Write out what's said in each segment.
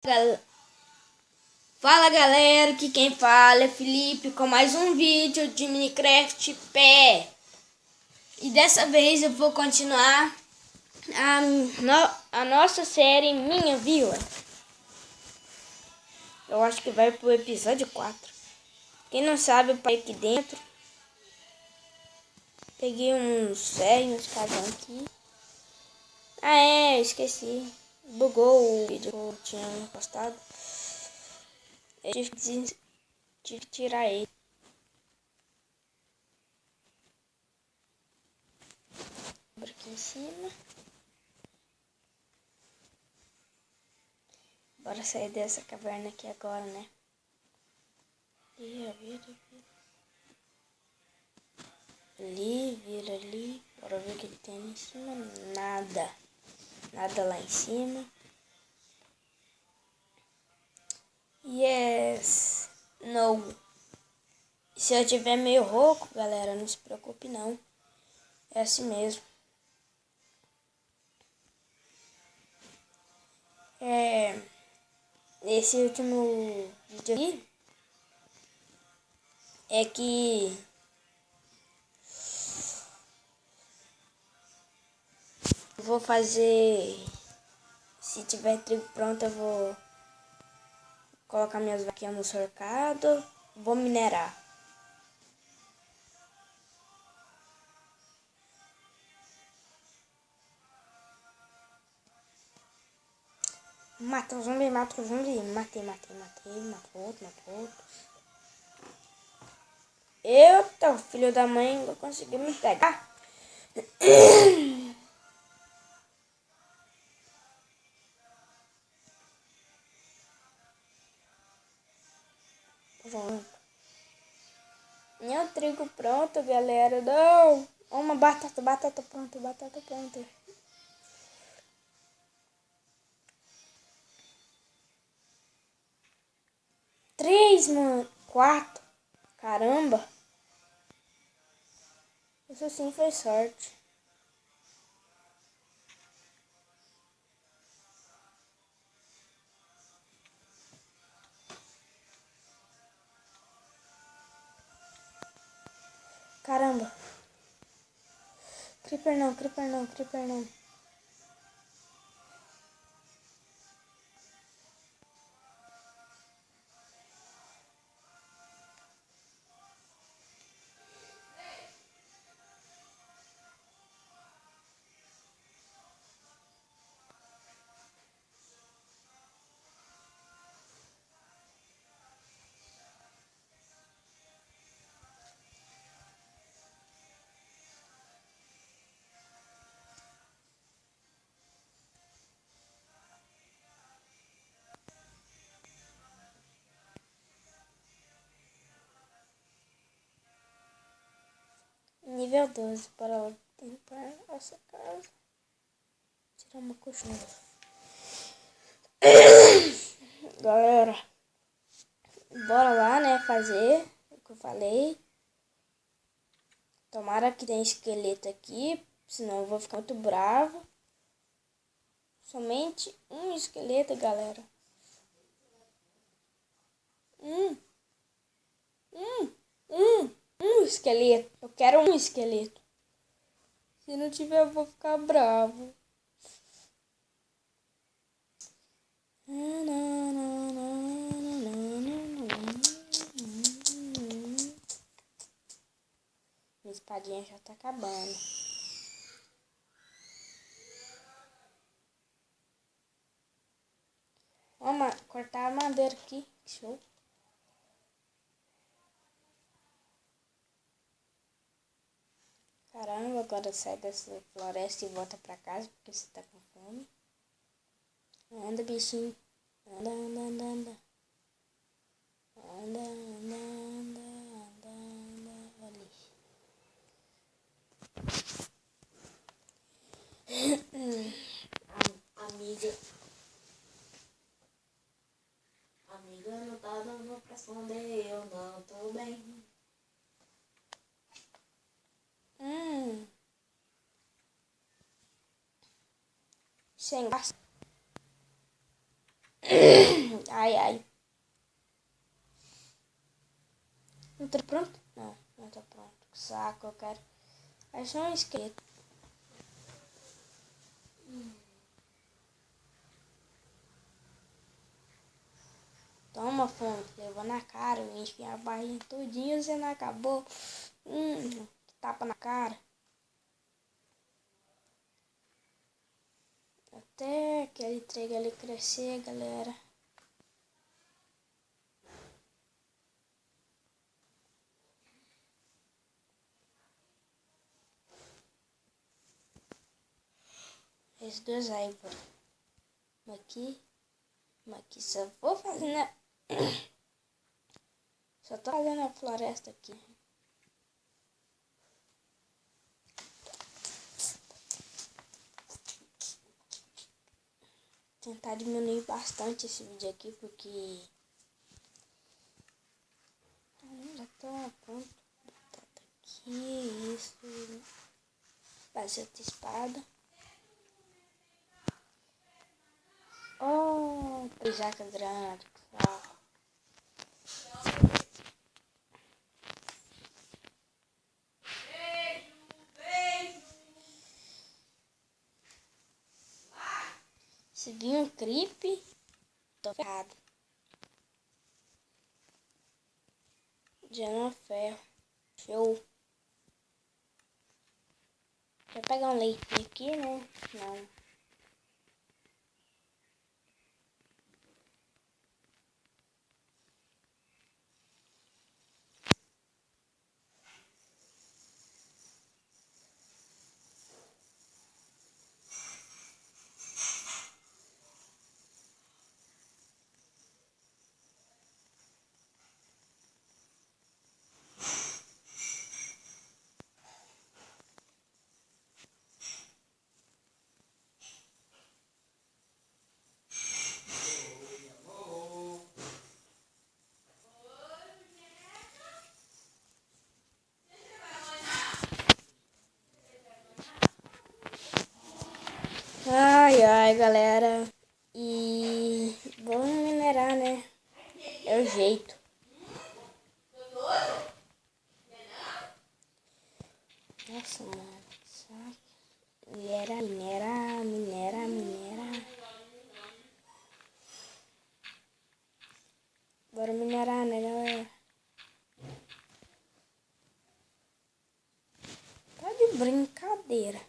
Gal- Fala galera, aqui quem fala é Felipe com mais um vídeo de Minecraft Pé. E dessa vez eu vou continuar a nossa série Minha Vila. Eu acho que vai pro episódio 4. Quem não sabe, eu parei aqui dentro. Peguei uns ferros, casão aqui. Esqueci. Bugou o vídeo que eu tinha postado. Eu tive que tirar ele. Aqui em cima. Bora sair dessa caverna aqui agora, né? Vira. Vira ali. Bora ver o que tem ali em cima. Nada. Nada lá em cima. Yes. No. Se eu tiver meio rouco, galera, não se preocupe não. É assim mesmo. Esse último vídeo aqui é que eu vou fazer. Se tiver trigo pronto, eu vou colocar minhas vaquinhas no cercado. Vou minerar. Mata o zumbi. Matei. Matou outro. Eita, o filho da mãe não conseguiu me pegar. Pronto. Meu trigo pronto, galera. Não. Uma batata pronta. 3, mano. 4. Caramba. Isso sim foi sorte. Caramba. Creeper não. Nível 12. Para lá limpar essa casa. Tirar uma coxinha. Galera. Bora lá, né? Fazer o que eu falei. Tomara que tenha esqueleto aqui. Senão eu vou ficar muito bravo. Somente um esqueleto, galera. Um esqueleto. Eu quero um esqueleto. Se não tiver, eu vou ficar bravo. Minha espadinha já tá acabando. Vamos cortar a madeira aqui. Show. Caramba, agora sai dessa floresta e volta pra casa porque você tá com fome. Anda, bichinho. Anda. Anda. Ali. Amiga, não tá dando pra esconder, eu não tô bem. Sem graça. Ai, ai. Não tá pronto? Não, não tá pronto. Que saco, eu quero. É só um esqueleto. Toma, fonte. Levou na cara. Eu enchi a barrinha todinha. Você não acabou. Que tapa na cara. Até aquele trem ali crescer, galera. Esses dois aí, pô. Aqui só vou fazendo. Só tô fazendo a floresta aqui. Tentar diminuir bastante esse vídeo aqui, porque já tá pronto. Tá aqui, isso. Fazer outra espada. Oh, jaca grande. Se vir um creep, tô ferrado. Já não ferro. Show. Deixa eu pegar um leitinho aqui, né? Não. Ai, ai, galera. E vamos minerar, né? É o jeito. Nossa, mano. Sabe? Minera. Bora minerar, né, galera? Tá de brincadeira.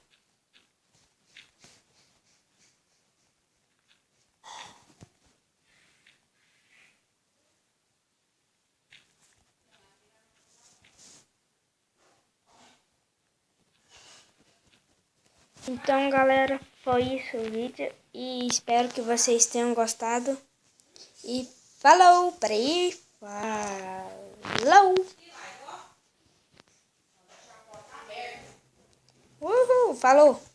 Então, galera, foi isso o vídeo. E espero que vocês tenham gostado. E falou! Peraí. Falou! Uhul! Falou!